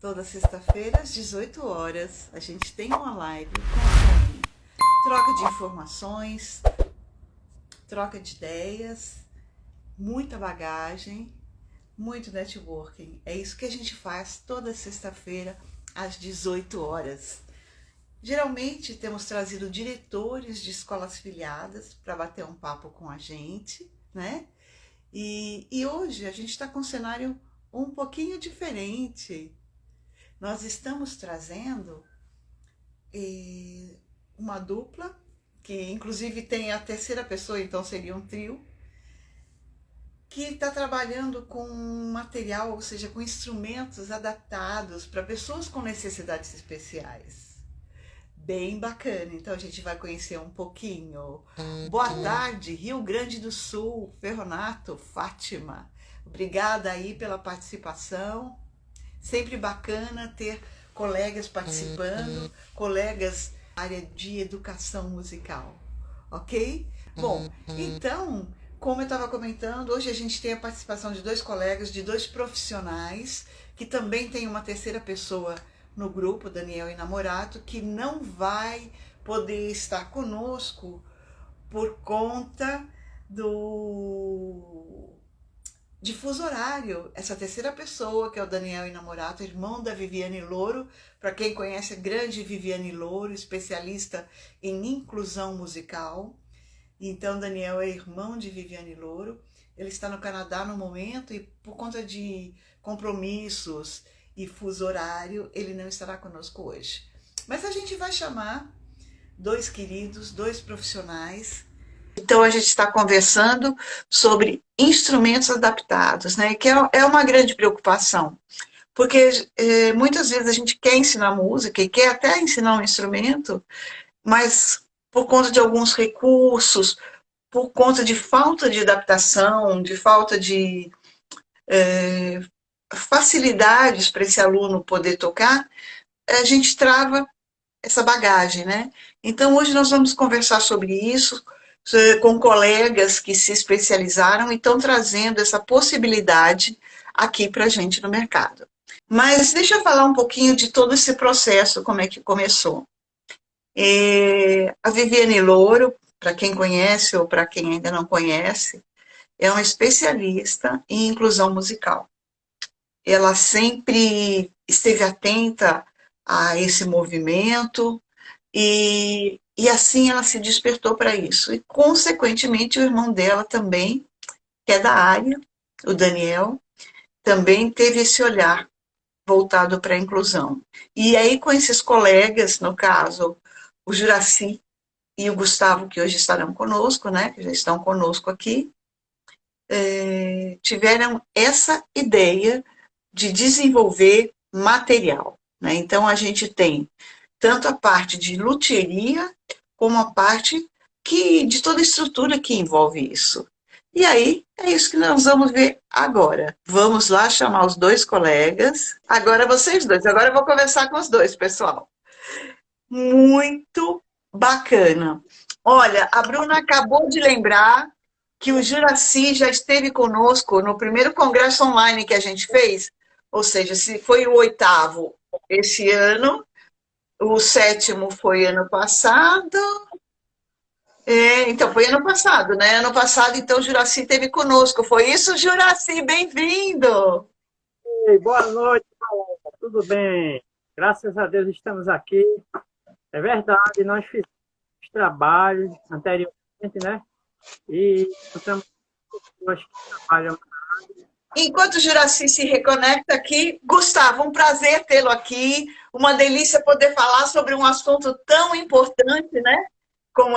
Toda sexta-feira, às 18 horas, a gente tem uma live com a Caim. Troca de informações, troca de ideias, muita bagagem, muito networking. É isso que a gente faz toda sexta-feira, às 18 horas. Geralmente temos trazido diretores de escolas filiadas para bater um papo com a gente, né? E hoje a gente está com um cenário um pouquinho diferente. Nós estamos trazendo uma dupla, que inclusive tem a terceira pessoa, então seria um trio, que está trabalhando com material, ou seja, com instrumentos adaptados para pessoas com necessidades especiais. Bem bacana, então a gente vai conhecer um pouquinho. Boa tarde, Rio Grande do Sul, Ferronato, Fátima. Obrigada aí pela participação. Sempre bacana ter colegas participando, colegas da área de educação musical, ok? Bom, então, como eu estava comentando, hoje a gente tem a participação de dois colegas, de dois profissionais, que também tem uma terceira pessoa no grupo, Daniel e Namorato, que não vai poder estar conosco por conta de fuso horário. Essa terceira pessoa, que é o Daniel Inamorato, irmão da Viviane Louro, para quem conhece a grande Viviane Louro, especialista em inclusão musical. Então, Daniel é irmão de Viviane Louro. Ele está no Canadá no momento e, por conta de compromissos e fuso horário, ele não estará conosco hoje. Mas a gente vai chamar dois queridos, dois profissionais. Então, a gente está conversando sobre instrumentos adaptados, né? Que é uma grande preocupação, porque muitas vezes a gente quer ensinar música e quer até ensinar um instrumento, mas por conta de alguns recursos, por conta de falta de adaptação, de falta de facilidades para esse aluno poder tocar, a gente trava essa bagagem, né? Então, hoje nós vamos conversar sobre isso com colegas que se especializaram e estão trazendo essa possibilidade aqui para a gente no mercado. Mas deixa eu falar um pouquinho de todo esse processo, como é que começou. A Viviane Louro, para quem conhece ou para quem ainda não conhece, é uma especialista em inclusão musical. Ela sempre esteve atenta a esse movimento e assim ela se despertou para isso. E, consequentemente, o irmão dela também, que é da área, o Daniel, também teve esse olhar voltado para a inclusão. E aí, com esses colegas, no caso, o Juraci e o Gustavo, que hoje estarão conosco, né, que já estão conosco aqui, tiveram essa ideia de desenvolver material, né? Então, a gente tem tanto a parte de luthieria, como a parte de toda a estrutura que envolve isso. E aí, é isso que nós vamos ver agora. Vamos lá chamar os dois colegas. Agora vocês dois. Agora eu vou conversar com os dois, pessoal. Muito bacana. Olha, a Bruna acabou de lembrar que o Juraci já esteve conosco no primeiro congresso online que a gente fez, ou seja, se foi o oitavo esse ano, o sétimo foi ano passado. Então, foi ano passado, né? Ano passado, então, o Juraci esteve conosco. Foi isso, Juraci? Bem-vindo! Ei, boa noite, Paola. Tudo bem? Graças a Deus estamos aqui. É verdade, nós fizemos trabalhos anteriormente, né? E encontramos pessoas que trabalham. Enquanto o Juraci se reconecta aqui, Gustavo, um prazer tê-lo aqui. Uma delícia poder falar sobre um assunto tão importante, né? Como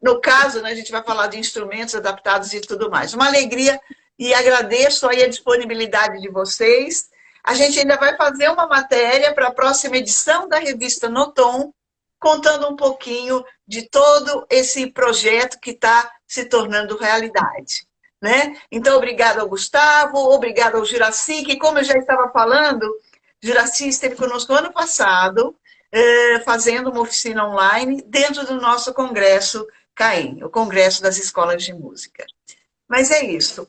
no caso, né, a gente vai falar de instrumentos adaptados e tudo mais. Uma alegria e agradeço aí a disponibilidade de vocês. A gente ainda vai fazer uma matéria para a próxima edição da revista Noton, contando um pouquinho de todo esse projeto que está se tornando realidade. Né? Então, obrigado ao Gustavo, obrigado ao Juraci, que, como eu já estava falando, Juraci esteve conosco ano passado, fazendo uma oficina online dentro do nosso congresso CAEM, o Congresso das Escolas de Música. Mas é isso.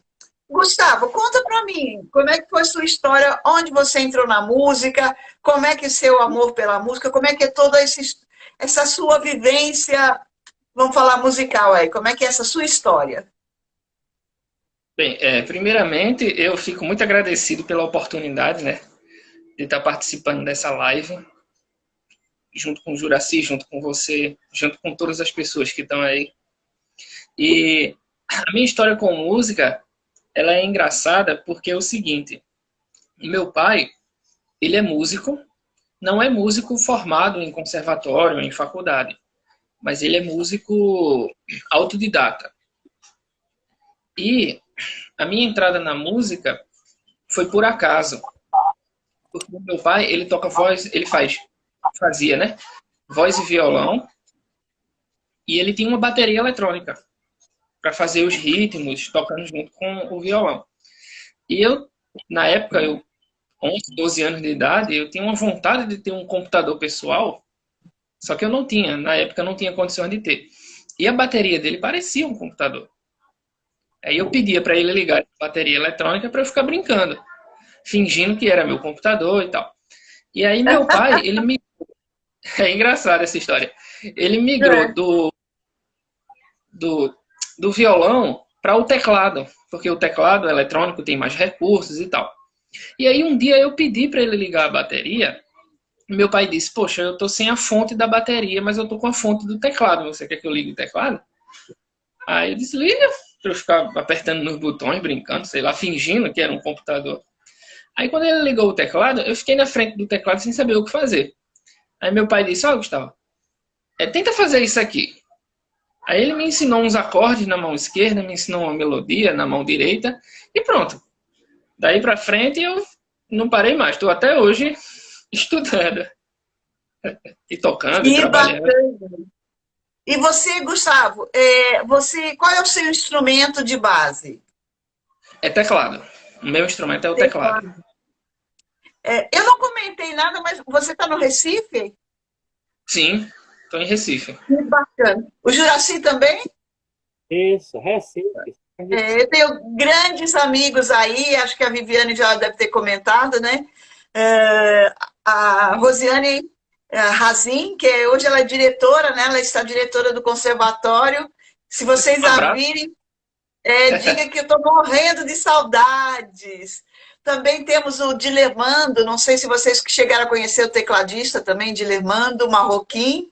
Gustavo, conta para mim, como é que foi sua história, onde você entrou na música, como é que seu amor pela música, como é que é toda essa sua vivência, vamos falar musical aí, como é que é essa sua história? Bem, primeiramente, eu fico muito agradecido pela oportunidade, né, de estar participando dessa live, junto com o Juraci, junto com você, junto com todas as pessoas que estão aí. E a minha história com música, ela é engraçada porque é o seguinte, meu pai, ele é músico, não é músico formado em conservatório, em faculdade, mas ele é músico autodidata. E a minha entrada na música foi por acaso. Porque meu pai, ele toca voz, fazia, né? Voz e violão. E ele tinha uma bateria eletrônica para fazer os ritmos, tocando junto com o violão. E eu, na época, 11, 12 anos de idade, eu tinha uma vontade de ter um computador pessoal, só que eu não tinha, na época eu não tinha condições de ter. E a bateria dele parecia um computador. Aí eu pedia para ele ligar a bateria eletrônica para eu ficar brincando, fingindo que era meu computador e tal. E aí meu pai, ele me... É engraçada essa história. Ele migrou do violão para o teclado, porque o teclado eletrônico tem mais recursos e tal. E aí um dia eu pedi para ele ligar a bateria, e meu pai disse, poxa, eu tô sem a fonte da bateria, mas eu tô com a fonte do teclado, você quer que eu ligue o teclado? Aí eu disse, liga, para eu ficar apertando nos botões, brincando, sei lá, fingindo que era um computador. Aí quando ele ligou o teclado, eu fiquei na frente do teclado sem saber o que fazer. Aí meu pai disse, ó, Gustavo, tenta fazer isso aqui. Aí ele me ensinou uns acordes na mão esquerda, me ensinou uma melodia na mão direita e pronto. Daí pra frente eu não parei mais, estou até hoje estudando e tocando e Que trabalhando. bacana! E você, Gustavo, qual é o seu instrumento de base? É teclado. O meu instrumento é o teclado. Eu não comentei nada, mas você está no Recife? Sim, estou em Recife. Que bacana. O Juraci também? Isso, Recife. Eu tenho grandes amigos aí, acho que a Viviane já deve ter comentado, né? A Rosiane Razin, que hoje ela é diretora, né? Ela está diretora do conservatório. Se vocês Um a abraço. virem, diga que eu estou morrendo de saudades. Também temos o Dilermando, não sei se vocês que chegaram a conhecer o tecladista também, Dilermando Marroquim.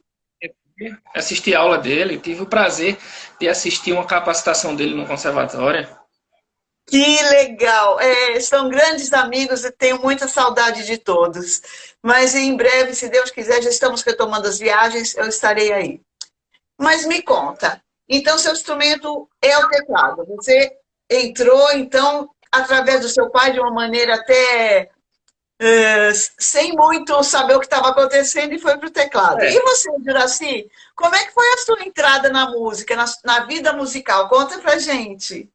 Assisti a aula dele, tive o prazer de assistir uma capacitação dele no conservatório. Que legal! São grandes amigos e tenho muita saudade de todos. Mas em breve, se Deus quiser, já estamos retomando as viagens, eu estarei aí. Mas me conta, então seu instrumento é o teclado. Você entrou, então, através do seu pai, de uma maneira até sem muito saber o que estava acontecendo e foi para o teclado. E você, Juraci, como é que foi a sua entrada na música, na vida musical? Conta pra gente.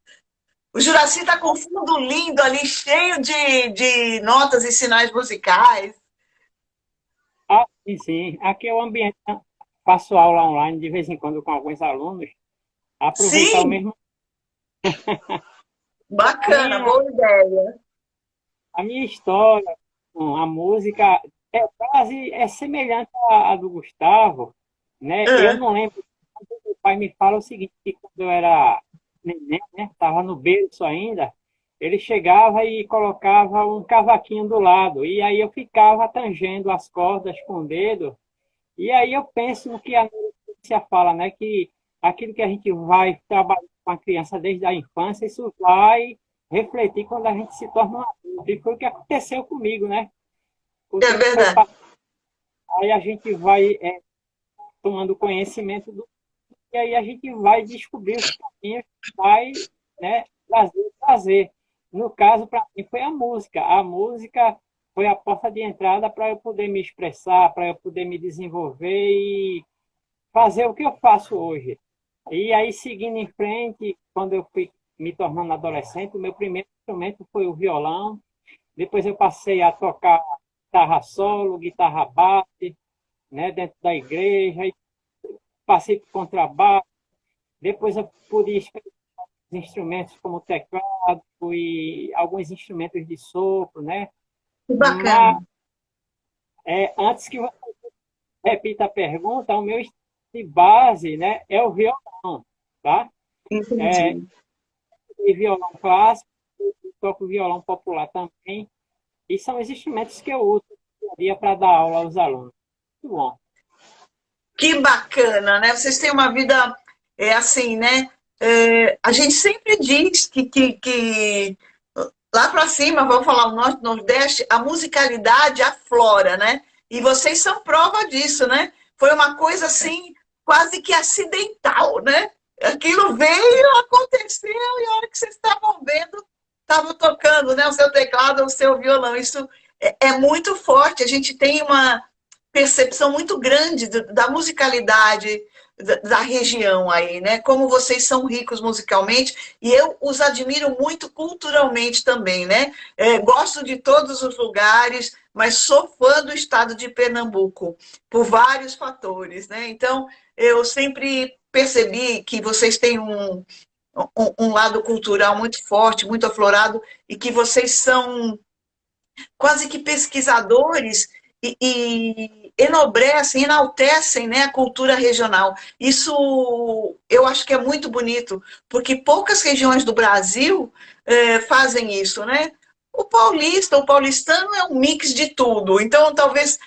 O Juraci está com um fundo lindo ali, cheio de notas e sinais musicais. Ah, sim, sim. Aqui é o ambiente. Faço aula online de vez em quando com alguns alunos. Aproveitar o Sim, mesmo. bacana, Minha, boa ideia. a minha história com a música é semelhante à do Gustavo, né? Eu Ah, não lembro. Meu pai me fala o seguinte, que quando eu era neném, né? Estava no berço ainda, ele chegava e colocava um cavaquinho do lado. E aí eu ficava tangendo as cordas com o dedo. E aí eu penso no que a neurociência fala, né? Que aquilo que a gente vai trabalhar com a criança desde a infância, isso vai refletir quando a gente se torna um adulto. E foi o que aconteceu comigo, né? O é tempo foi verdade. passando, aí a gente vai tomando conhecimento do e aí a gente vai descobrir os caminhos que vai, né, trazer prazer. No caso, para mim, foi a música. A música foi a porta de entrada para eu poder me expressar, para eu poder me desenvolver e fazer o que eu faço hoje. E aí, seguindo em frente, quando eu fui me tornando adolescente, o meu primeiro instrumento foi o violão. Depois eu passei a tocar guitarra solo, guitarra basse, né, dentro da igreja, e passei por contrabaixo. Depois eu pude instrumentos como o teclado e alguns instrumentos de sopro, né? Que Mas, bacana. antes que você repita a pergunta, o meu instrumento de base, né, é o violão, tá? É, Entendi. e violão clássico, eu toco violão popular também, e são os instrumentos que eu uso no dia para dar aula aos alunos. Muito bom. Que bacana, né? Vocês têm uma vida assim, né? A gente sempre diz que lá para cima, vamos falar o norte, nordeste, a musicalidade aflora, né? E vocês são prova disso, né? Foi uma coisa assim, quase que acidental, né? Aquilo veio, aconteceu, e a hora que vocês estavam vendo, estavam tocando, né? O seu teclado, o seu violão. Isso é muito forte. A gente tem uma percepção muito grande da musicalidade da região aí, né? Como vocês são ricos musicalmente e eu os admiro muito culturalmente também, né? Gosto de todos os lugares, mas sou fã do estado de Pernambuco por vários fatores, né? Então eu sempre percebi que vocês têm um lado cultural muito forte, muito aflorado e que vocês são quase que pesquisadores e enobrecem, enaltecem, né, a cultura regional. Isso eu acho que é muito bonito, porque poucas regiões do Brasil fazem isso, né? O paulista, o paulistano é um mix de tudo, então talvez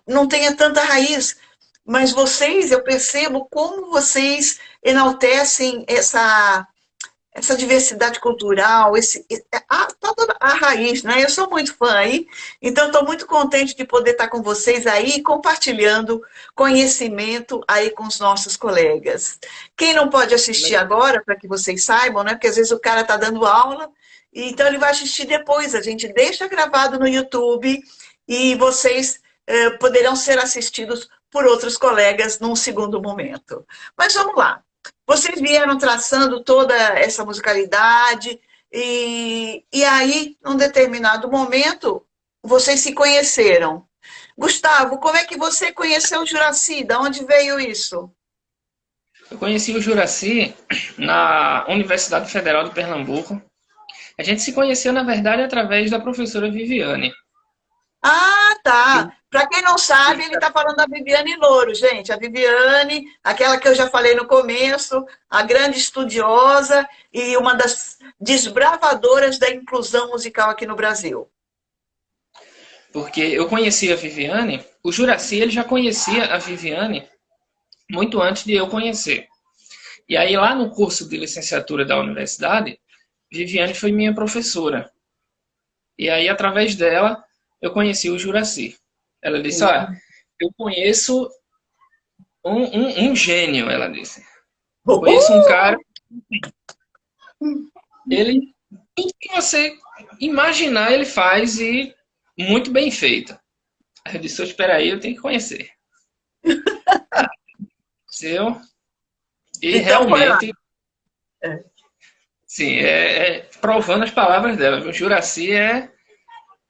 não tenha tanta raiz, mas vocês, eu percebo como vocês enaltecem essa diversidade cultural, toda a raiz, né? Eu sou muito fã aí, então estou muito contente de poder estar com vocês aí, compartilhando conhecimento aí com os nossos colegas. Quem não pode assistir agora, para que vocês saibam, né? Porque às vezes o cara está dando aula, então ele vai assistir depois. A gente deixa gravado no YouTube e vocês poderão ser assistidos por outros colegas num segundo momento. Mas vamos lá. Vocês vieram traçando toda essa musicalidade e aí, num determinado momento, vocês se conheceram. Gustavo, como é que você conheceu o Juraci? De onde veio isso? Eu conheci o Juraci na Universidade Federal de Pernambuco. A gente se conheceu, na verdade, através da professora Viviane. Ah, Que, tá. Para quem não sabe, ele está falando da Viviane Louro, gente. A Viviane, aquela que eu já falei no começo, a grande estudiosa e uma das desbravadoras da inclusão musical aqui no Brasil. porque eu conheci a Viviane, o Juraci ele já conhecia a Viviane muito antes de eu conhecer. E aí, lá no curso de licenciatura da universidade, Viviane foi minha professora. E aí, através dela, eu conheci o Juraci. Ela disse, olha, eu conheço um gênio, ela disse. Conheço um cara, ele, tudo que você imaginar, ele faz e muito bem feito. Aí eu disse, espera aí, eu tenho que conhecer. Seu, e Então foi lá. realmente, sim, provando as palavras dela. O Juraci é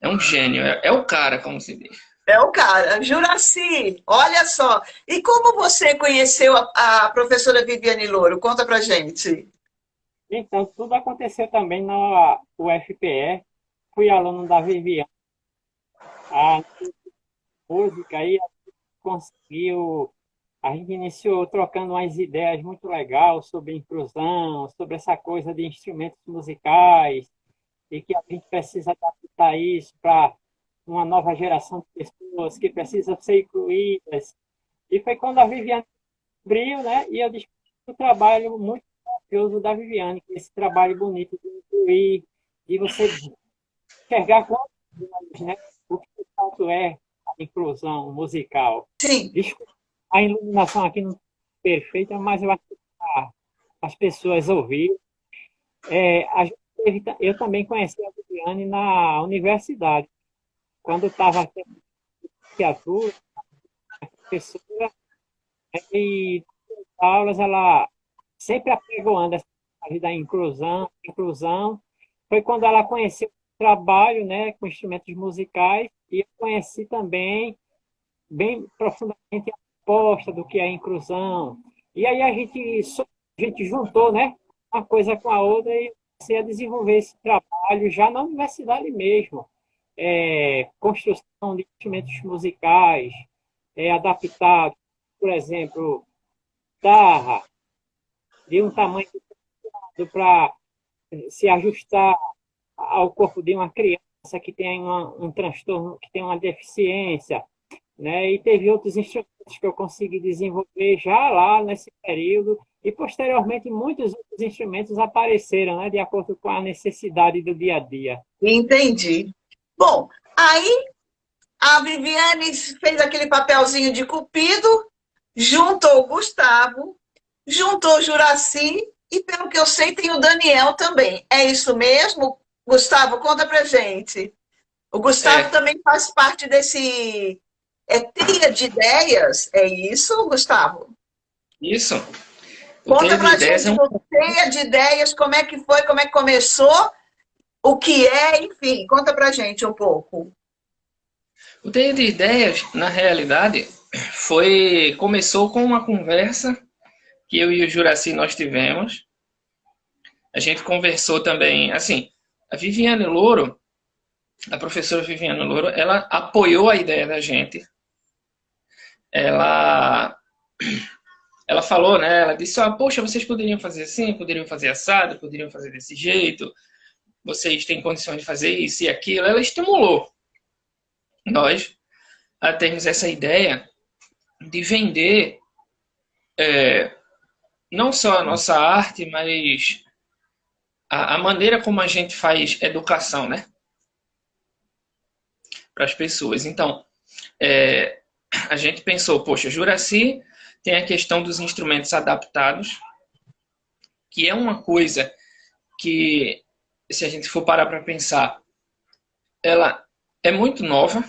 um gênio, é o cara, como se diz. É o cara, Juraci, olha só. E como você conheceu a professora Viviane Louro? Conta pra gente. Então, tudo aconteceu também na UFPE. Fui aluno da Viviane, a música, aí conseguiu. A gente iniciou trocando umas ideias muito legais sobre inclusão, sobre essa coisa de instrumentos musicais, e que a gente precisa adaptar isso para uma nova geração de pessoas que precisam ser incluídas. E foi quando a Viviane abriu, né? E eu descobri o trabalho muito maravilhoso da Viviane, que é esse trabalho bonito de incluir, de você enxergar com os olhos, né? O que de fato é a inclusão musical. Sim, Desculpa, a iluminação aqui não é perfeita, mas eu acho que as pessoas ouviram. Eu também conheci a Viviane na universidade, quando estava aqui na licenciatura, a professora, e nas aulas ela sempre apregoando essa coisa da inclusão. Foi quando ela conheceu o trabalho, né, com instrumentos musicais, e eu conheci também bem profundamente a proposta do que é a inclusão. E aí a gente juntou, né, uma coisa com a outra e comecei a desenvolver esse trabalho já na universidade mesmo. Construção de instrumentos musicais, adaptados, por exemplo, guitarra, de um tamanho para se ajustar ao corpo de uma criança que tem um transtorno, que tem uma deficiência, né? E teve outros instrumentos que eu consegui desenvolver já lá nesse período, e posteriormente muitos outros instrumentos apareceram, né? De acordo com a necessidade do dia a dia. Entendi. Bom, aí a Viviane fez aquele papelzinho de Cupido, juntou o Gustavo, juntou o Juracy, e pelo que eu sei tem o Daniel também. É isso mesmo? Gustavo, conta pra gente. O Gustavo também faz parte desse trilha de ideias, é isso, Gustavo? Isso. Conta pra gente o trilha de ideias, como é que foi, como é que começou, o que é, enfim, conta pra gente um pouco. O trilha de ideias, na realidade, começou com uma conversa que eu e o Juracy nós tivemos. A gente conversou também, assim, a Viviane Louro, a professora Viviane Louro, ela apoiou a ideia da gente. Ela falou, né? Ela disse, poxa, vocês poderiam fazer assim, poderiam fazer assado, poderiam fazer desse jeito, vocês têm condições de fazer isso e aquilo. Ela estimulou nós a termos essa ideia de vender não só a nossa arte, mas a maneira como a gente faz educação, né? Para as pessoas. Então, a gente pensou, poxa, Juracy tem a questão dos instrumentos adaptados, que é uma coisa que, se a gente for parar para pensar, ela é muito nova,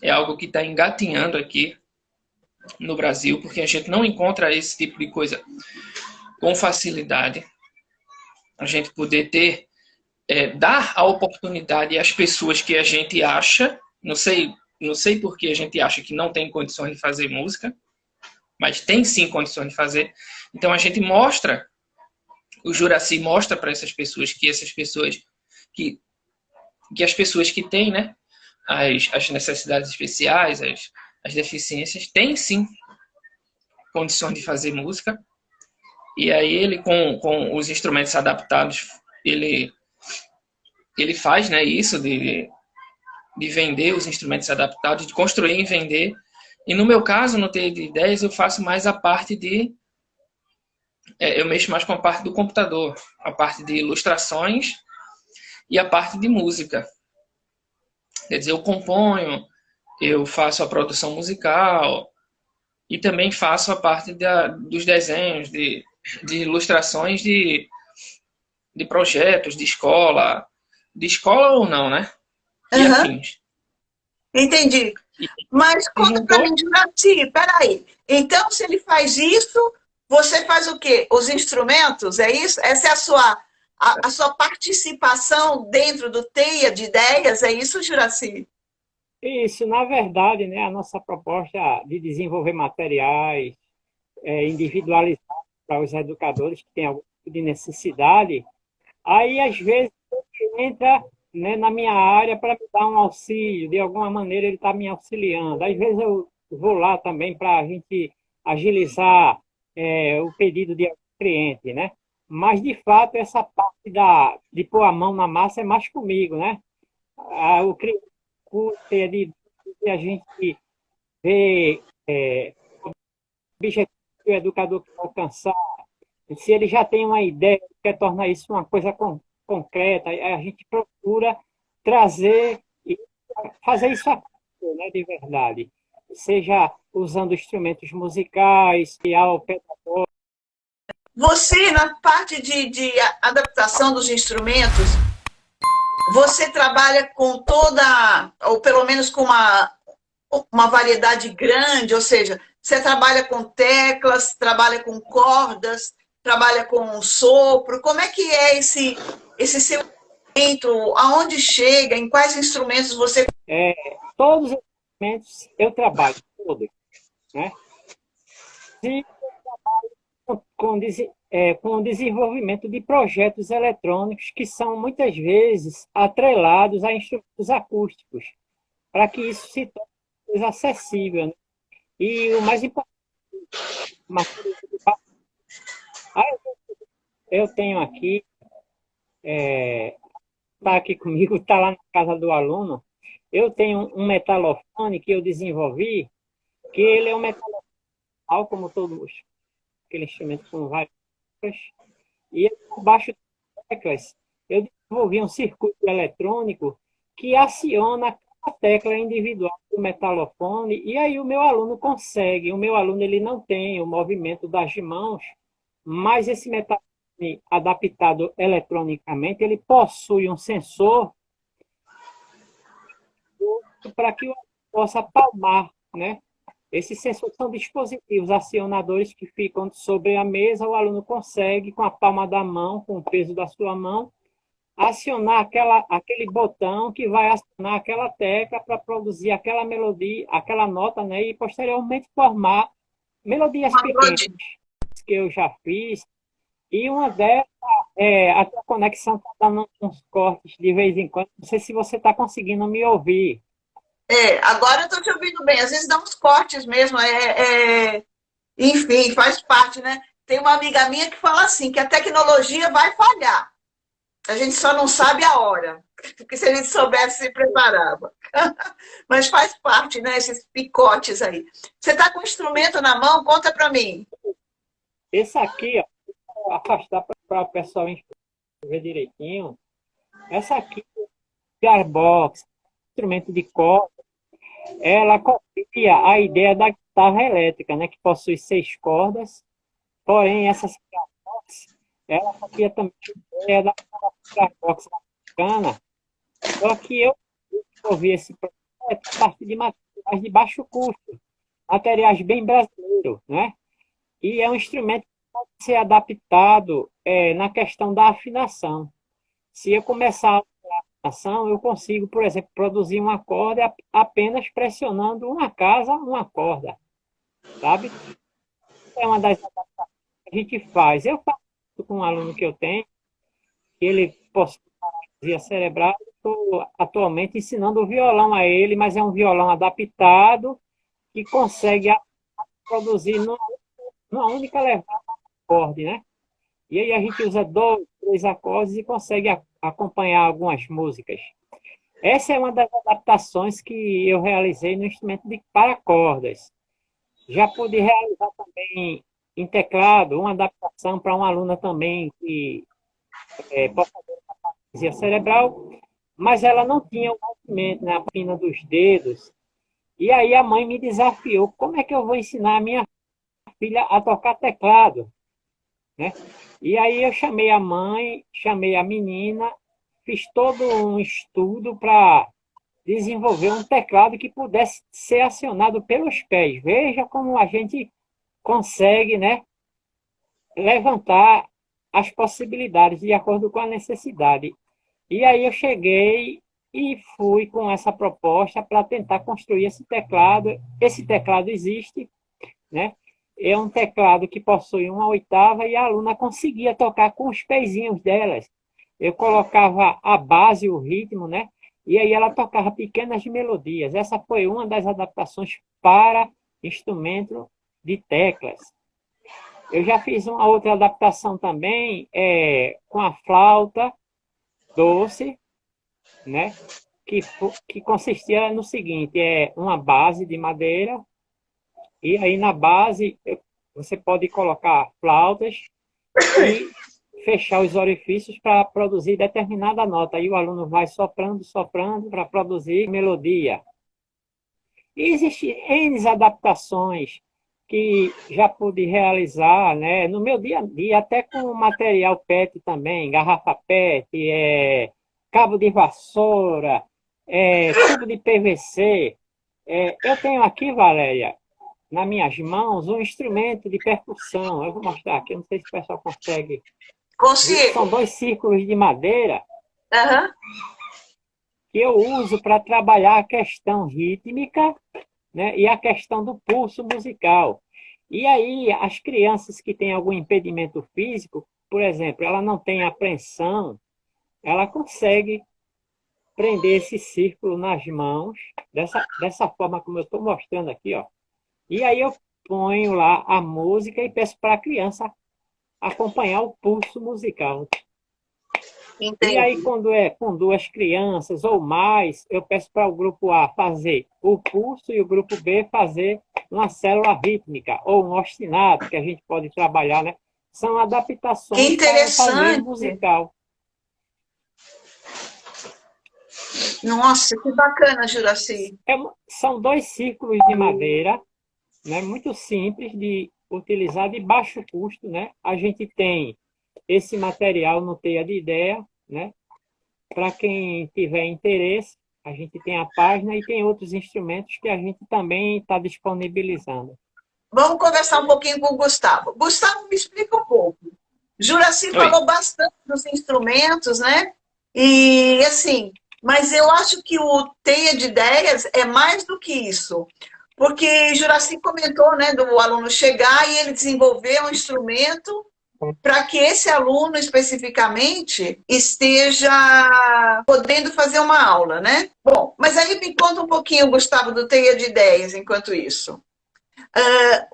é algo que está engatinhando aqui no Brasil, porque a gente não encontra esse tipo de coisa com facilidade. A gente poder dar a oportunidade às pessoas que a gente acha, não sei por que a gente acha que não tem condições de fazer música, mas tem sim condições de fazer. Então a gente mostra, o Juracy mostra para essas pessoas que as pessoas que têm, né, as necessidades especiais, as deficiências, têm sim condições de fazer música. E aí ele, com os instrumentos adaptados, ele faz, né, isso de vender os instrumentos adaptados, de construir e vender. E no meu caso, no Trilha de Ideias, eu faço mais a parte eu mexo mais com a parte do computador, a parte de ilustrações e a parte de música. Quer dizer, eu componho, eu faço a produção musical e também faço a parte dos desenhos, de ilustrações de projetos de escola ou não, né? E afins. Entendi. Mas conta para mim, Juracy, peraí. Então, se ele faz isso, você faz o quê? Os instrumentos, é isso? Essa é a sua participação dentro do Teia de Ideias, é isso, Juracy? Isso, na verdade, né, a nossa proposta de desenvolver materiais individualizados para os educadores que têm algum tipo de necessidade, aí às vezes ele entra, né, na minha área para me dar um auxílio, de alguma maneira ele está me auxiliando. Às vezes eu vou lá também para a gente agilizar o pedido de algum cliente, né? Mas, de fato, essa parte de pôr a mão na massa é mais comigo, né? O cliente de a gente ver o objetivo que o educador quer alcançar. Se ele já tem uma ideia, quer tornar isso uma coisa concreta, a gente procura trazer e fazer isso acontecer, né, de verdade. Seja usando instrumentos musicais, criar pedagógico. Você, na parte de adaptação dos instrumentos, você trabalha com toda, ou pelo menos com uma variedade grande, ou seja, você trabalha com teclas, trabalha com cordas, trabalha com sopro. Como é que é esse seu instrumento? Aonde chega? Em quais instrumentos você... Todos os instrumentos eu trabalho, todos, né? Se eu trabalho com o desenvolvimento de projetos eletrônicos que são muitas vezes atrelados a instrumentos acústicos, para que isso se torne mais acessível, né? E o mais importante, uma curiosidade, eu tenho aqui, está aqui comigo, está lá na casa do aluno, eu tenho um metalofone que eu desenvolvi, que ele é um metalofone, como todos aquele instrumento com várias teclas, e por baixo das teclas eu desenvolvi um circuito eletrônico que aciona cada tecla individual do metalofone, e aí o meu aluno consegue. O meu aluno ele não tem o movimento das mãos, mas esse metalofone adaptado eletronicamente, ele possui um sensor para que o aluno possa palmar, né? Esses sensores são dispositivos acionadores que ficam sobre a mesa, o aluno consegue, com a palma da mão, com o peso da sua mão, acionar aquele botão que vai acionar aquela tecla para produzir aquela melodia, aquela nota, né? E posteriormente formar melodias pequenas que eu já fiz. E uma delas, a tua conexão está dando uns cortes de vez em quando. Não sei se você está conseguindo me ouvir. Agora eu estou te ouvindo bem. Às vezes dá uns cortes mesmo. Enfim, faz parte, né? Tem uma amiga minha que fala assim, que a tecnologia vai falhar. A gente só não sabe a hora. Porque se a gente soubesse, se preparava. Mas faz parte, né? Esses picotes aí. Você está com o instrumento na mão? Conta para mim. Esse aqui, ó, vou afastar para o pessoal ver direitinho. Essa aqui, Gearbox, instrumento de corda, ela copia a ideia da guitarra elétrica, né, que possui 6 cordas, porém essa Gearbox, ela copia também a ideia da Gearbox americana, só que eu desenvolvi esse projeto a partir de materiais de baixo custo, materiais bem brasileiros, né? E é um instrumento que pode ser adaptado na questão da afinação. Se eu começar eu consigo, por exemplo, produzir um acorde apenas pressionando uma casa, uma corda, sabe? É uma das adaptações que a gente faz. Eu faço com um aluno que eu tenho, que ele possui paralisia cerebral, estou atualmente ensinando o violão a ele, mas é um violão adaptado que consegue produzir numa única levada acorde, né? E aí a gente usa 2, 3 acordes e consegue acompanhar algumas músicas. Essa é uma das adaptações que eu realizei no instrumento para cordas. Já pude realizar também em teclado uma adaptação para uma aluna também que pode fazer paralisia cerebral, mas ela não tinha o movimento na pina dos dedos. E aí a mãe me desafiou, como é que eu vou ensinar a minha filha a tocar teclado, né? E aí eu chamei a mãe, chamei a menina, fiz todo um estudo para desenvolver um teclado que pudesse ser acionado pelos pés. Veja como a gente consegue, né, levantar as possibilidades de acordo com a necessidade. E aí eu cheguei e fui com essa proposta para tentar construir esse teclado. Esse teclado existe, né? É um teclado que possui uma oitava e a aluna conseguia tocar com os pezinhos delas. Eu colocava a base, o ritmo, né? E aí ela tocava pequenas melodias. Essa foi uma das adaptações para instrumento de teclas. Eu já fiz uma outra adaptação também com a flauta doce, né? Que consistia no seguinte, uma base de madeira, e aí na base você pode colocar flautas e fechar os orifícios para produzir determinada nota. Aí o aluno vai soprando, soprando para produzir melodia. E existem N adaptações que já pude realizar, né, no meu dia a dia, até com material PET também, garrafa PET, cabo de vassoura, tubo de PVC. Eu tenho aqui, Valéria, nas minhas mãos, um instrumento de percussão. Eu vou mostrar aqui, não sei se o pessoal consegue. Consigo. São 2 círculos de madeira que eu uso para trabalhar a questão rítmica, né, e a questão do pulso musical. E aí, as crianças que têm algum impedimento físico, por exemplo, ela não tem apreensão, ela consegue prender esse círculo nas mãos, dessa forma como eu estou mostrando aqui, ó. E aí eu ponho lá a música e peço para a criança acompanhar o pulso musical. E aí, Entendi. quando é com duas crianças ou mais, eu peço para o grupo A fazer o pulso e o grupo B fazer uma célula rítmica ou um ostinato, que a gente pode trabalhar, né? São Que adaptações para fazer interessante. musical. Nossa, que bacana, Juraci. São dois círculos de madeira, né? Muito simples de utilizar, de baixo custo, né? A gente tem esse material no Teia de Ideia, né? Para quem tiver interesse, a gente tem a página e tem outros instrumentos que a gente também está disponibilizando. Vamos conversar um pouquinho com o Gustavo. Gustavo, me explica um pouco. Juraci Oi. falou bastante dos instrumentos, né? E assim, mas eu acho que o Teia de Ideias é mais do que isso. Porque Juraci comentou, né, do aluno chegar e ele desenvolver um instrumento para que esse aluno especificamente esteja podendo fazer uma aula, né? Bom, mas aí me conta um pouquinho, Gustavo, do Teia de Ideias, enquanto isso.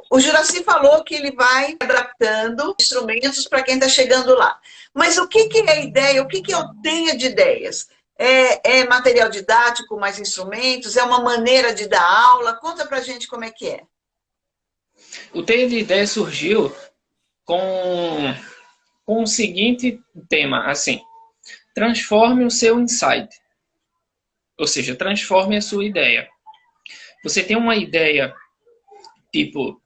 O Juraci falou que ele vai adaptando instrumentos para quem está chegando lá. Mas o que é a ideia? O que eu tenho de ideias? É material didático, mais instrumentos? É uma maneira de dar aula? Conta para a gente como é que é. O Teia de Ideia surgiu com o seguinte tema, assim, transforme o seu insight. Ou seja, transforme a sua ideia. Você tem uma ideia, tipo,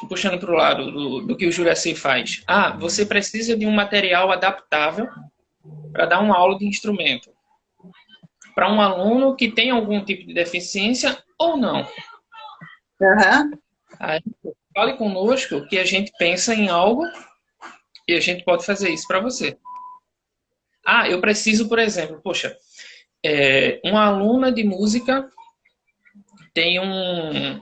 puxando para o lado do que o Juraci faz. Ah, você precisa de um material adaptável para dar uma aula de instrumento. Para um aluno que tem algum tipo de deficiência ou não. Uhum. Aí, fale conosco que a gente pensa em algo e a gente pode fazer isso para você. Ah, eu preciso, por exemplo, poxa, uma aluna de música tem uma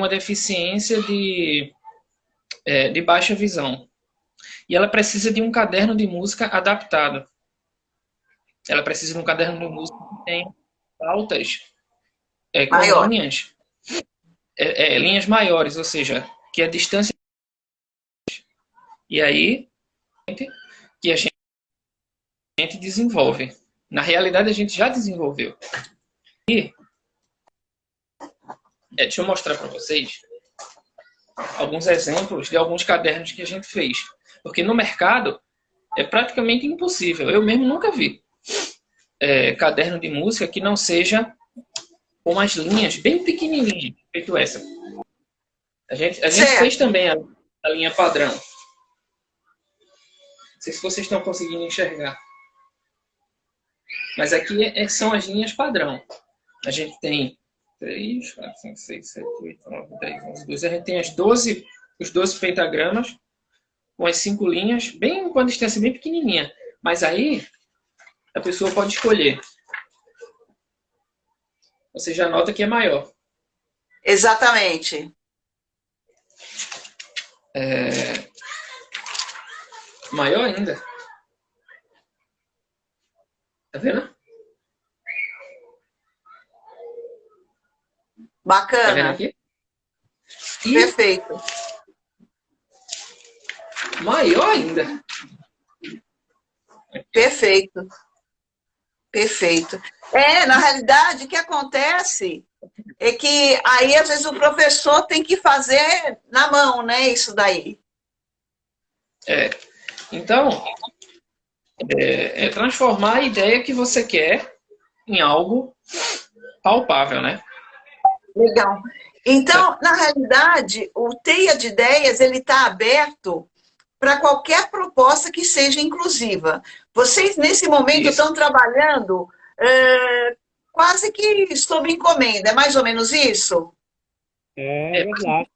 deficiência de baixa visão. E ela precisa de um caderno de música adaptado. Ela precisa de um caderno de música que tem pautas com linhas maiores, ou seja, que a distância... E aí, que a gente desenvolve. Na realidade, a gente já desenvolveu. E deixa eu mostrar para vocês alguns exemplos de alguns cadernos que a gente fez. Porque no mercado é praticamente impossível. Eu mesmo nunca vi caderno de música que não seja com as linhas bem pequenininhas, feito essa. A gente fez também a linha padrão. Não sei se vocês estão conseguindo enxergar. Mas aqui são as linhas padrão. A gente tem 3, 4, 5, 6, 7, 8, 9, 10, 11, 12. A gente tem os 12 pentagramas com as 5 linhas, bem com a distância bem pequenininha. Mas aí a pessoa pode escolher. Você já nota que é maior. Exatamente. Maior ainda. Tá vendo? Bacana. Tá vendo aqui? E perfeito. Maior ainda. Perfeito. Perfeito. Na realidade, o que acontece é que aí, às vezes, o professor tem que fazer na mão, né? Isso daí. Então, transformar a ideia que você quer em algo palpável, né? Legal. Então, na realidade, o Teia de Ideias, ele está aberto para qualquer proposta que seja inclusiva. Vocês, nesse momento, estão trabalhando quase que sob encomenda. É mais ou menos isso? É verdade.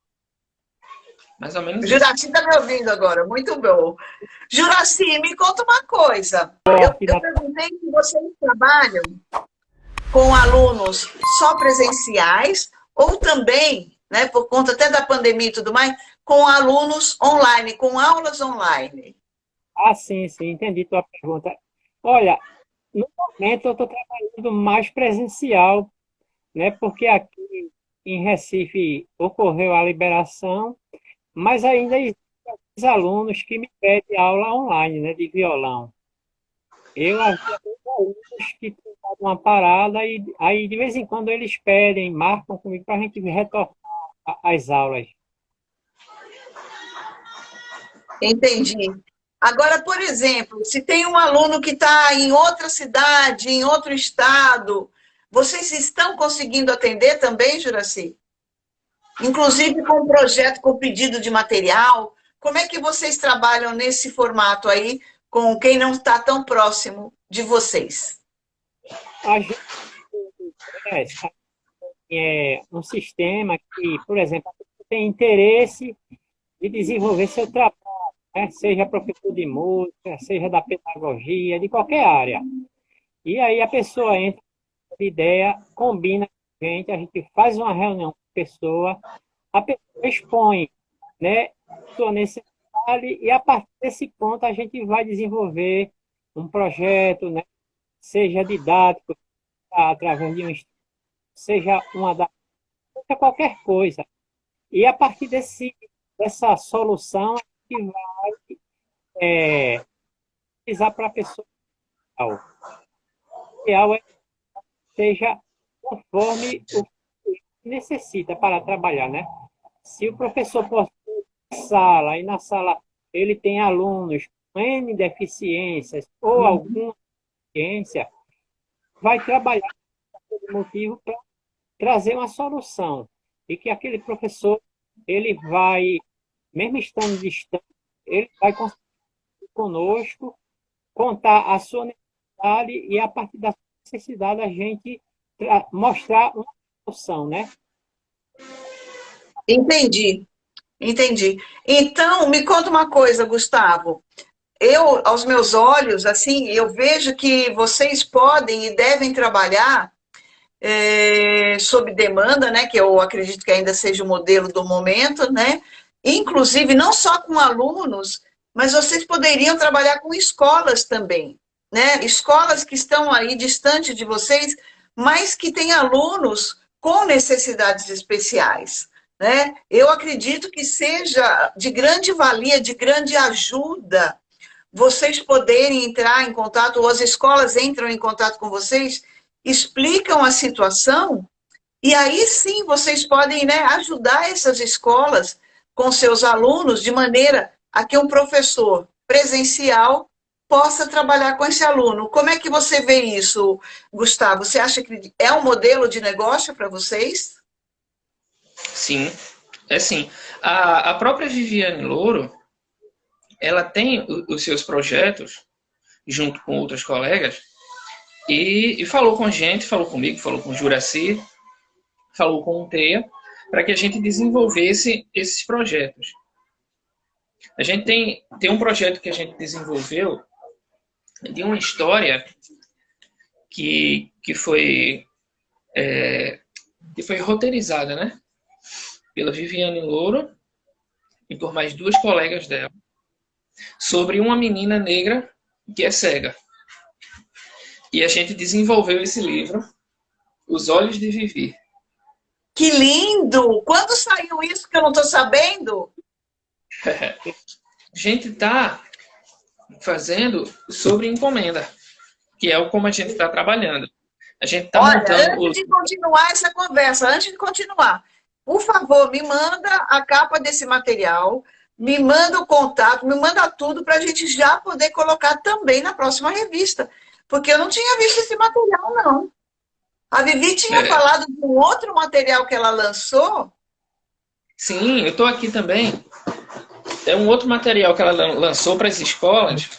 Mais ou menos Juraci está me ouvindo agora. Muito bom. Juraci, me conta uma coisa. Eu perguntei se vocês trabalham com alunos só presenciais ou também né, por conta até da pandemia e tudo mais, com alunos online, com aulas online? Ah, sim, sim, entendi tua pergunta. Olha, no momento eu estou trabalhando mais presencial, né? Porque aqui em Recife ocorreu a liberação, mas ainda existem alunos que me pedem aula online, né, de violão. Eu havia alguns alunos que têm dado uma parada e aí de vez em quando eles pedem, marcam comigo para a gente retornar às aulas. Entendi. Agora, por exemplo, se tem um aluno que está em outra cidade, em outro estado, vocês estão conseguindo atender também, Juraci? Inclusive com projeto, com pedido de material. Como é que vocês trabalham nesse formato aí, com quem não está tão próximo de vocês? A gente é um sistema que, por exemplo, a pessoa tem interesse de desenvolver seu trabalho, né? Seja professor de música, seja da pedagogia, de qualquer área. E aí a pessoa entra com ideia, combina com a gente faz uma reunião com a pessoa expõe, né, sua necessidade e a partir desse ponto a gente vai desenvolver um projeto, né, seja didático, através de um seja uma da seja qualquer coisa. E a partir dessa solução, a gente vai utilizar para a pessoa ideal. O ideal é que seja conforme o que necessita para trabalhar, né? Se o professor possui sala e na sala ele tem alunos com N deficiências ou alguma deficiência, vai trabalhar por aquele motivo para trazer uma solução. E que aquele professor, ele vai, mesmo estando distante, ele vai conseguir conosco, contar a sua necessidade e a partir da sua necessidade a gente mostrar uma solução, né? Entendi, entendi. Então, me conta uma coisa, Gustavo. Eu, aos meus olhos, assim, eu vejo que vocês podem e devem trabalhar sob demanda, né? Que eu acredito que ainda seja o modelo do momento, né? Inclusive, não só com alunos, mas vocês poderiam trabalhar com escolas também, né? Escolas que estão aí distante de vocês, mas que têm alunos com necessidades especiais, né? Eu acredito que seja de grande valia, de grande ajuda vocês poderem entrar em contato, ou as escolas entram em contato com vocês, explicam a situação, e aí sim vocês podem, né, ajudar essas escolas com seus alunos, de maneira a que um professor presencial possa trabalhar com esse aluno. Como é que você vê isso, Gustavo? Você acha que é um modelo de negócio para vocês? Sim, é sim. A própria Viviane Louro, ela tem os seus projetos, junto com outros colegas, e falou com a gente, falou comigo, falou com o Juraci, falou com o Teia, para que a gente desenvolvesse esses projetos. A gente tem um projeto que a gente desenvolveu de uma história que foi roteirizada, né, pela Viviane Louro e por mais duas colegas dela, sobre uma menina negra que é cega. E a gente desenvolveu esse livro, Os Olhos de Vivi. Que lindo! Quando saiu isso que eu não estou sabendo? A gente está fazendo sobre encomenda, que é como a gente está trabalhando. A gente está montando... Antes de continuar essa conversa, antes de continuar, por favor, me manda a capa desse material, me manda o contato, me manda tudo para a gente já poder colocar também na próxima revista. Porque eu não tinha visto esse material, não. A Vivi tinha falado de um outro material que ela lançou. Sim, eu estou aqui também. É um outro material que ela lançou para as escolas.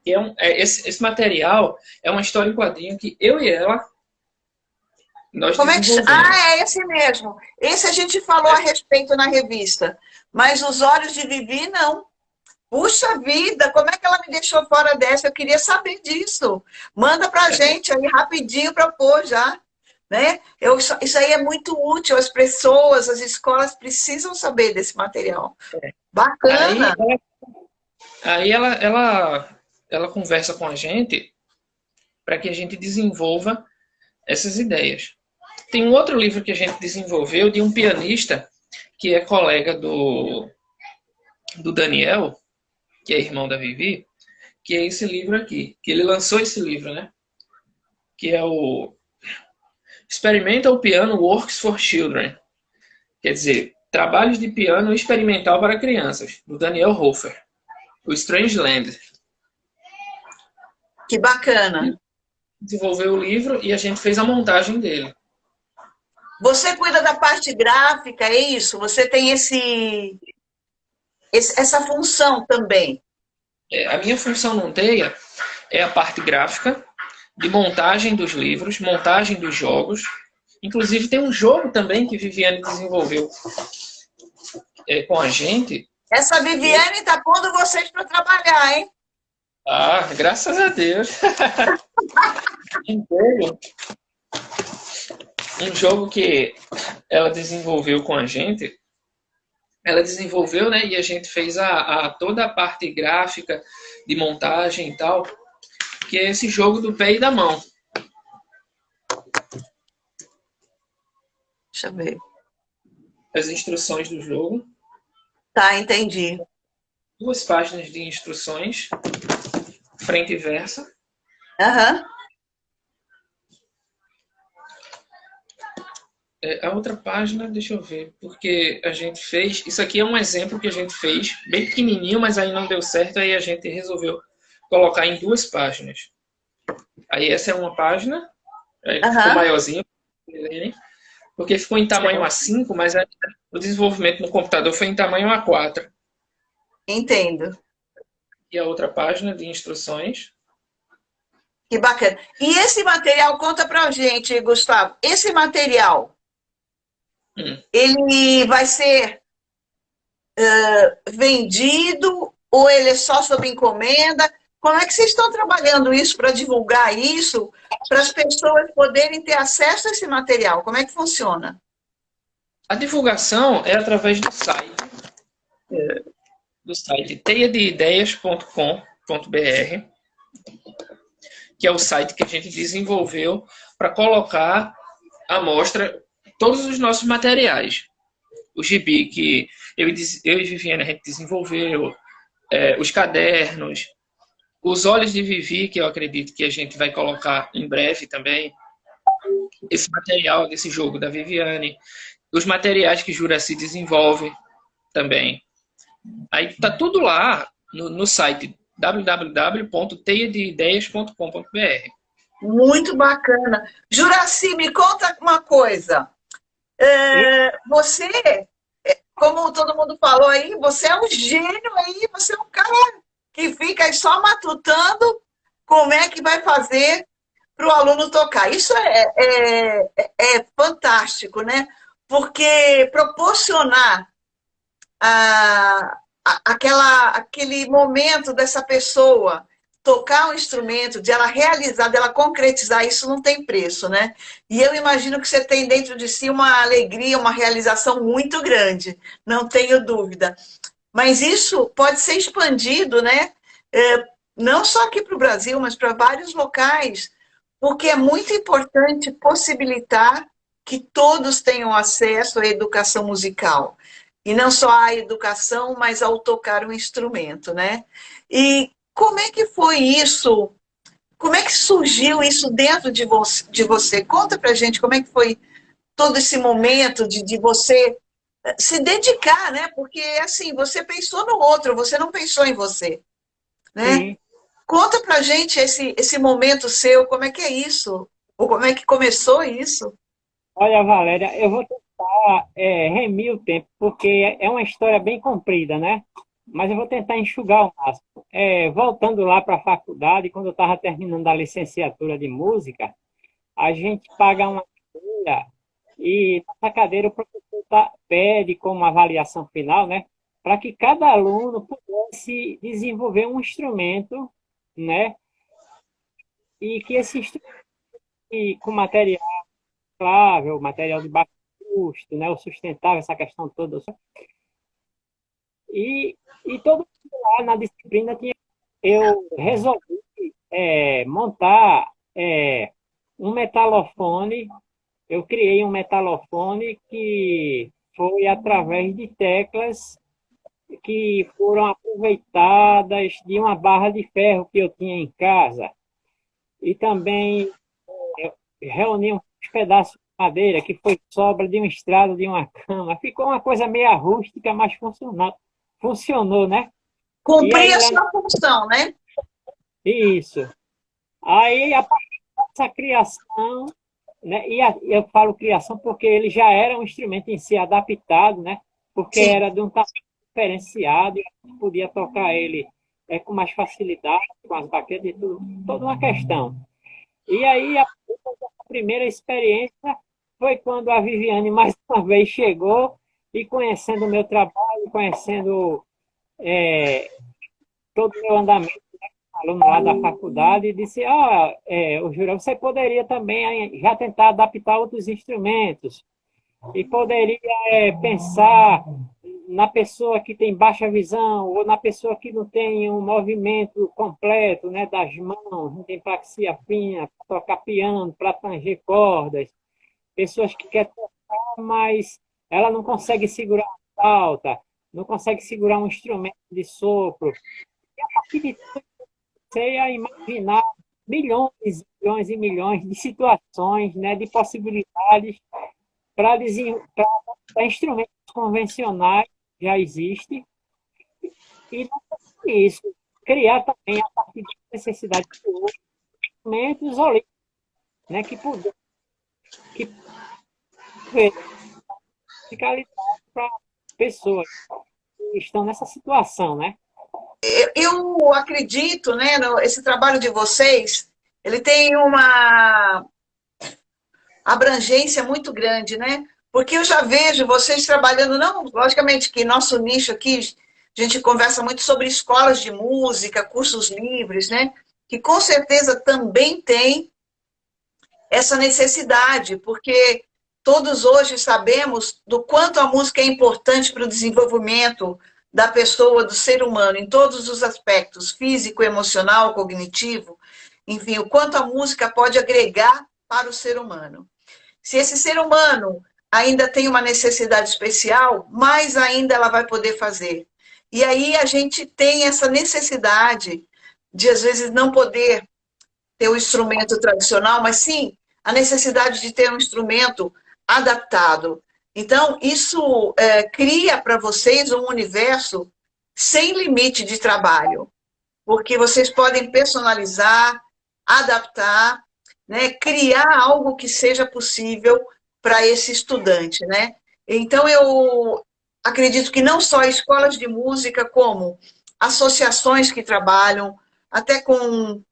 Que esse material é uma história em quadrinho que eu e ela nós desenvolvemos. É esse mesmo. Esse a gente falou a respeito na revista. Mas Os Olhos de Vivi, não. Puxa vida, como é que ela me deixou fora dessa? Eu queria saber disso. Manda pra gente aí rapidinho para pôr já. né? Isso aí é muito útil, as pessoas, as escolas precisam saber desse material. Aí, Bacana! aí ela conversa com a gente para que a gente desenvolva essas ideias. Tem um outro livro que a gente desenvolveu de um pianista que é colega do Daniel, que é irmão da Vivi, que é esse livro aqui, que ele lançou esse livro, né? Que é o Experimental Piano Works for Children. Quer dizer, trabalhos de piano experimental para crianças, do Daniel Hofer, o Strange Land. Que bacana! Desenvolveu o livro e a gente fez a montagem dele. Você cuida da parte gráfica, é isso? Você tem essa função também. A minha função no TEIA é a parte gráfica, de montagem dos livros, montagem dos jogos. Inclusive tem um jogo também que Viviane desenvolveu com a gente. Essa Viviane está pondo vocês para trabalhar, hein? Ah, graças a Deus. Um jogo que ela desenvolveu com a gente. Ela desenvolveu, né? E a gente fez toda a parte gráfica de montagem e tal, que é esse jogo do pé e da mão. Deixa eu ver. As instruções do jogo. Tá, entendi. 2 páginas de instruções, frente e versa. Aham. A outra página, deixa eu ver, porque a gente fez... Isso aqui é um exemplo que a gente fez, bem pequenininho, mas aí não deu certo, aí a gente resolveu colocar em 2 páginas. Aí essa é uma página, ficou maiorzinho, porque ficou em tamanho A5, mas o desenvolvimento no computador foi em tamanho A4. Entendo. E a outra página de instruções. Que bacana. E esse material, conta pra gente, Gustavo, esse material, ele vai ser vendido ou ele é só sob encomenda? Como é que vocês estão trabalhando isso para divulgar isso, para as pessoas poderem ter acesso a esse material? Como é que funciona? A divulgação é através do site teiadeideias.com.br, que é o site que a gente desenvolveu para colocar à mostra todos os nossos materiais. O gibi que eu e Viviane a gente desenvolveu, os cadernos, os olhos de Vivi, que eu acredito que a gente vai colocar em breve também, esse material desse jogo da Viviane, os materiais que Juraci desenvolve também. Aí tá tudo lá no site www.teiadeideias.com.br. Muito bacana. Juraci, me conta uma coisa. Você, como todo mundo falou aí, você é um gênio aí, você é um cara que fica aí só matutando como é que vai fazer para o aluno tocar. Isso é fantástico, né? Porque proporcionar aquele momento dessa pessoa tocar um instrumento, de ela realizar, de ela concretizar, isso não tem preço, né? E eu imagino que você tem dentro de si uma alegria, uma realização muito grande, não tenho dúvida. Mas isso pode ser expandido, né? Não só aqui para o Brasil, mas para vários locais, porque é muito importante possibilitar que todos tenham acesso à educação musical. E não só à educação, mas ao tocar um instrumento, né? E como é que foi isso? Como é que surgiu isso dentro de você? Conta pra gente como é que foi todo esse momento de você se dedicar, né? Porque, assim, você pensou no outro, você não pensou em você, né? Sim. Conta pra gente esse momento seu, como é que é isso? Ou como é que começou isso? Olha, Valéria, eu vou tentar remir o tempo, porque é uma história bem comprida, né? Mas eu vou tentar enxugar o máximo. Voltando lá para a faculdade, quando eu estava terminando a licenciatura de música, a gente paga uma cadeira e nessa cadeira o professor pede como avaliação final, né? Para que cada aluno pudesse desenvolver um instrumento, né? E que esse instrumento com material reciclável, material de baixo custo, né, o sustentável, essa questão toda. E todo mundo lá na disciplina tinha. Eu resolvi montar um metalofone. Eu criei um metalofone que foi através de teclas que foram aproveitadas de uma barra de ferro que eu tinha em casa. E também reuni uns pedaços de madeira que foi sobra de um estrado de uma cama. Ficou uma coisa meio rústica, mas funcionou, né? E Cumprir aí a lá. sua função, né? Isso. Aí, a partir dessa criação, né? Eu falo criação porque ele já era um instrumento em si adaptado, né? Porque Sim. era de um tamanho diferenciado e a gente podia tocar ele com mais facilidade, com as baquetas e tudo, toda uma questão. E aí, a primeira experiência foi quando a Viviane mais uma vez chegou e conhecendo o meu trabalho, conhecendo todo o meu andamento, aluno lá da faculdade, e disse, o Júlio, você poderia também já tentar adaptar outros instrumentos e poderia pensar na pessoa que tem baixa visão ou na pessoa que não tem um movimento completo, né, das mãos, não tem praxia fina para tocar piano, para tanger cordas, pessoas que querem tocar, mas ela não consegue segurar a flauta, não consegue segurar um instrumento de sopro. E a partir de comecei a imaginar milhões, milhões e milhões de situações, né, de possibilidades para instrumentos convencionais já existe e não só isso, criar também a partir da necessidade de outros instrumentos olímpicos, né, que puder que musicalidade para pessoas que estão nessa situação, né? Eu acredito, né, esse trabalho de vocês, ele tem uma abrangência muito grande, né? Porque eu já vejo vocês trabalhando, não, logicamente que nosso nicho aqui, a gente conversa muito sobre escolas de música, cursos livres, né? Que com certeza também tem essa necessidade, porque todos hoje sabemos do quanto a música é importante para o desenvolvimento da pessoa, do ser humano, em todos os aspectos, físico, emocional, cognitivo, enfim, o quanto a música pode agregar para o ser humano. Se esse ser humano ainda tem uma necessidade especial, mais ainda ela vai poder fazer. E aí a gente tem essa necessidade de, às vezes, não poder ter o instrumento tradicional, mas sim a necessidade de ter um instrumento adaptado. Então, isso cria para vocês um universo sem limite de trabalho, porque vocês podem personalizar, adaptar, né, criar algo que seja possível para esse estudante, né? Então, eu acredito que não só escolas de música, como associações que trabalham, até com,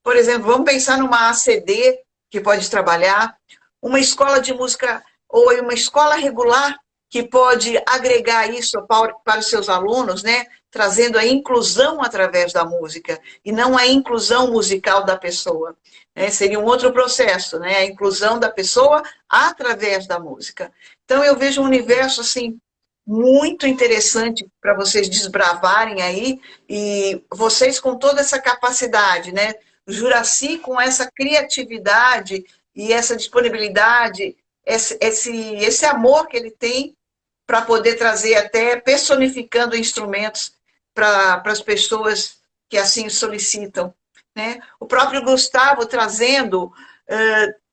por exemplo, vamos pensar numa ACD que pode trabalhar, uma escola de música ou uma escola regular que pode agregar isso para os seus alunos, né? Trazendo a inclusão através da música e não a inclusão musical da pessoa. Né? Seria um outro processo, né? A inclusão da pessoa através da música. Então, eu vejo um universo assim muito interessante para vocês desbravarem aí, e vocês com toda essa capacidade, né? O Juracy com essa criatividade e essa disponibilidade, esse amor que ele tem para poder trazer até personificando instrumentos para as pessoas que assim solicitam. Né? O próprio Gustavo trazendo,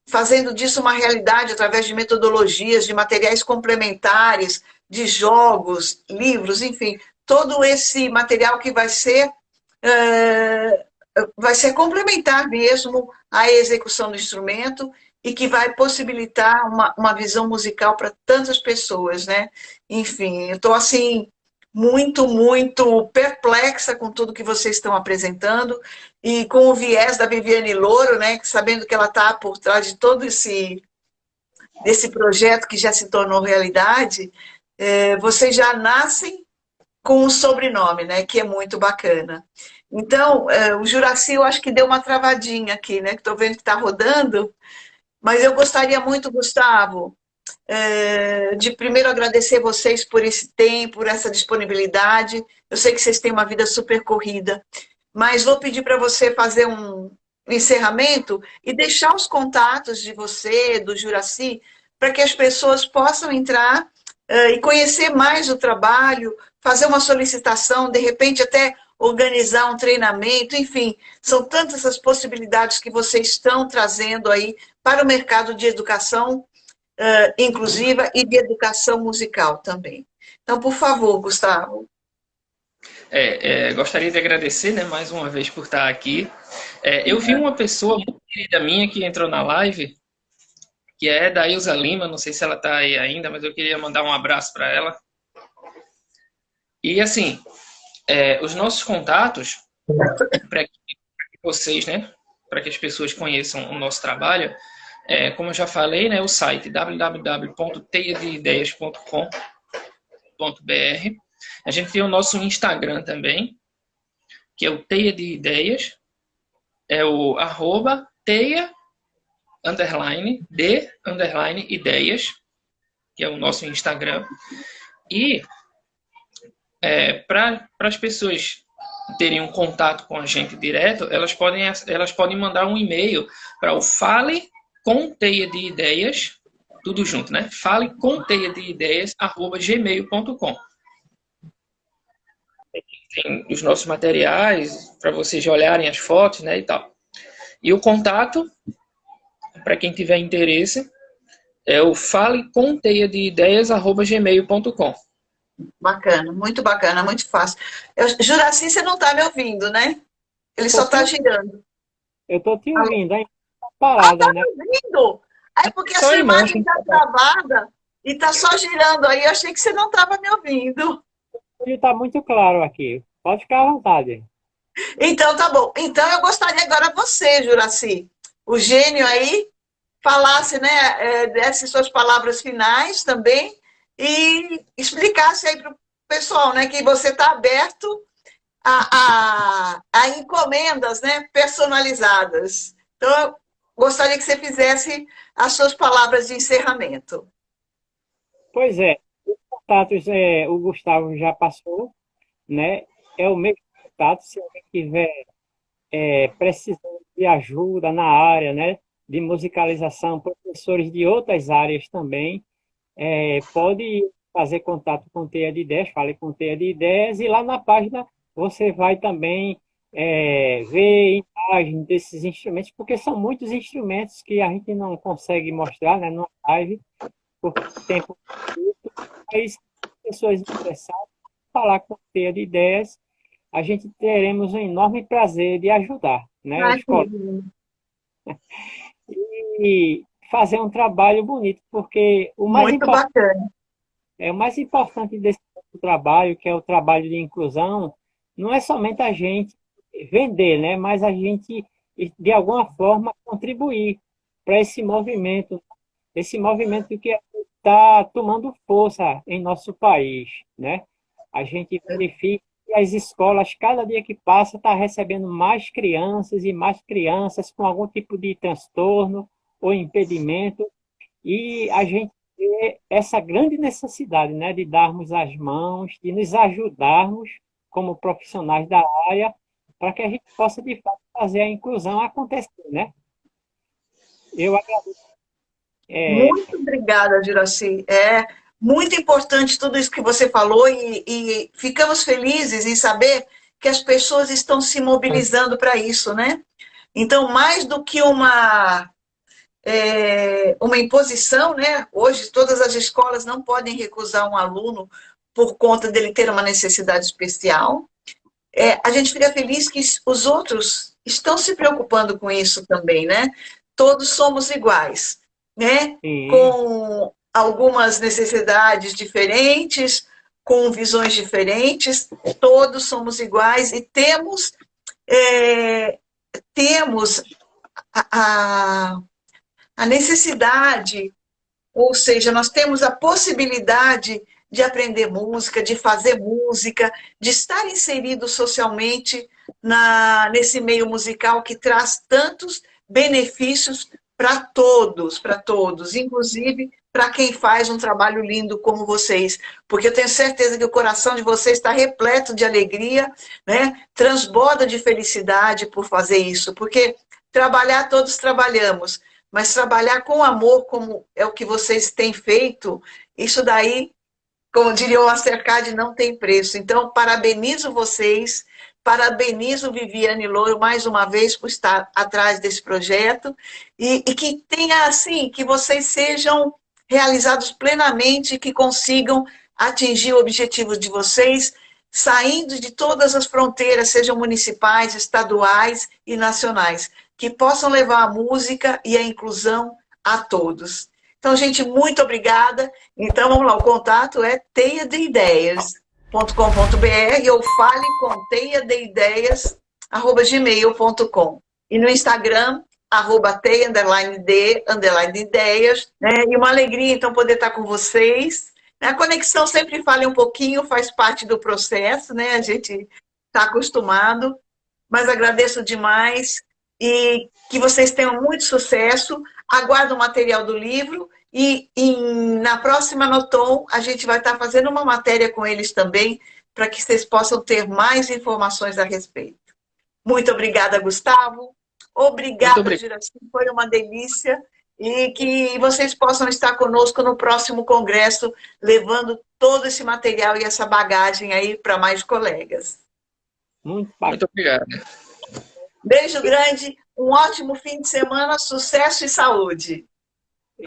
fazendo disso uma realidade através de metodologias, de materiais complementares, de jogos, livros, enfim, todo esse material que vai ser complementar mesmo à execução do instrumento e que vai possibilitar uma visão musical para tantas pessoas, né? Enfim, eu estou assim muito, muito perplexa com tudo que vocês estão apresentando e com o viés da Viviane Louro, né? Sabendo que ela está por trás de todo desse projeto que já se tornou realidade, vocês já nascem com um sobrenome, né? Que é muito bacana. Então, o Juracy, eu acho que deu uma travadinha aqui, né? Que estou vendo que está rodando. Mas eu gostaria muito, Gustavo, de primeiro agradecer vocês por esse tempo, por essa disponibilidade. Eu sei que vocês têm uma vida super corrida, mas vou pedir para você fazer um encerramento e deixar os contatos de você, do Juraci, para que as pessoas possam entrar e conhecer mais o trabalho, fazer uma solicitação, de repente até organizar um treinamento, enfim, são tantas as possibilidades que vocês estão trazendo aí para o mercado de educação inclusiva e de educação musical também. Então, por favor, Gustavo. Gostaria de agradecer, né, mais uma vez por estar aqui. Eu vi uma pessoa muito querida minha que entrou na live, que é da Ilza Lima, não sei se ela está aí ainda, mas eu queria mandar um abraço para ela. E, assim, os nossos contatos, para que vocês, né, para que as pessoas conheçam o nosso trabalho, como eu já falei, né, o site www.teiadeideias.com.br. A gente tem o nosso Instagram também, que é o Teia de Ideias, é o @teia_de_ideias, que é o nosso Instagram. E para as pessoas terem um contato com a gente direto, elas podem mandar um e-mail para o faleconteiadeideias, tudo junto, né? faleconteiadeideias@gmail.com. Tem os nossos materiais para vocês olharem as fotos, né, e tal. E o contato, para quem tiver interesse, é o faleconteiadeideias@gmail.com. Bacana, muito fácil. Juraci, você não está me ouvindo, né? Ele só está girando. Eu estou te ouvindo, hein? Parada, tá né? me ouvindo? É porque a sua imagem está travada e está só girando aí. Eu achei que você não estava me ouvindo. Está muito claro aqui. Pode ficar à vontade. Então, tá bom. Então, eu gostaria agora você, Juraci, o gênio aí, falasse, né, desse suas palavras finais também e explicasse aí para o pessoal, né, que você está aberto a encomendas, né, personalizadas. Então, eu gostaria que você fizesse as suas palavras de encerramento. Pois é, os contatos o Gustavo já passou, né? É o mesmo contato, se alguém tiver precisando de ajuda na área, né? De musicalização, professores de outras áreas também, pode fazer contato com o Teia de Ideias, fale com o Teia de Ideias, e lá na página você vai também ver imagens desses instrumentos, porque são muitos instrumentos que a gente não consegue mostrar, né, numa live, por tempo curto, mas pessoas interessadas falar com o Teia de Ideias, a gente teremos um enorme prazer de ajudar, né, os colegas. E fazer um trabalho bonito, porque o mais importante desse trabalho, que é o trabalho de inclusão, não é somente a gente vender, né, mas a gente, de alguma forma, contribuir para esse movimento que está tomando força em nosso país, né? A gente verifica que as escolas, cada dia que passa, está recebendo mais crianças e mais crianças com algum tipo de transtorno ou impedimento, e a gente vê essa grande necessidade, né, de darmos as mãos, de nos ajudarmos como profissionais da área, para que a gente possa, de fato, fazer a inclusão acontecer, né? Eu agradeço. Muito obrigada, Juraci. É muito importante tudo isso que você falou e ficamos felizes em saber que as pessoas estão se mobilizando para isso, né? Então, mais do que uma imposição, né? Hoje, todas as escolas não podem recusar um aluno por conta dele ter uma necessidade especial. A gente fica feliz que os outros estão se preocupando com isso também, né? Todos somos iguais, né? Com algumas necessidades diferentes, com visões diferentes, todos somos iguais e temos a necessidade, ou seja, nós temos a possibilidade de aprender música, de fazer música, de estar inserido socialmente nesse meio musical que traz tantos benefícios para todos, inclusive para quem faz um trabalho lindo como vocês, porque eu tenho certeza que o coração de vocês está repleto de alegria, né? Transborda de felicidade por fazer isso, porque trabalhar todos trabalhamos, mas trabalhar com amor, como é o que vocês têm feito, isso daí, como diria o Mastercard, não tem preço. Então, parabenizo vocês, parabenizo Viviane Louro mais uma vez por estar atrás desse projeto e que tenha, assim, que vocês sejam realizados plenamente, que consigam atingir o objetivo de vocês, saindo de todas as fronteiras, sejam municipais, estaduais e nacionais, que possam levar a música e a inclusão a todos. Então, gente, muito obrigada. Então, vamos lá, o contato é teiadeideias.com.br ou faleconteiadeideias@gmail.com. E no Instagram, @teia_de_ideias, né? E uma alegria, então, poder estar com vocês. A conexão sempre falha um pouquinho, faz parte do processo, né? A gente está acostumado, mas agradeço demais e que vocês tenham muito sucesso. Aguardo o material do livro e na próxima Noton a gente vai estar fazendo uma matéria com eles também para que vocês possam ter mais informações a respeito. Muito obrigada, Gustavo. Obrigada, Juraci. Foi uma delícia. E que vocês possam estar conosco no próximo congresso, levando todo esse material e essa bagagem aí para mais colegas. Muito obrigado. Beijo grande, um ótimo fim de semana, sucesso e saúde.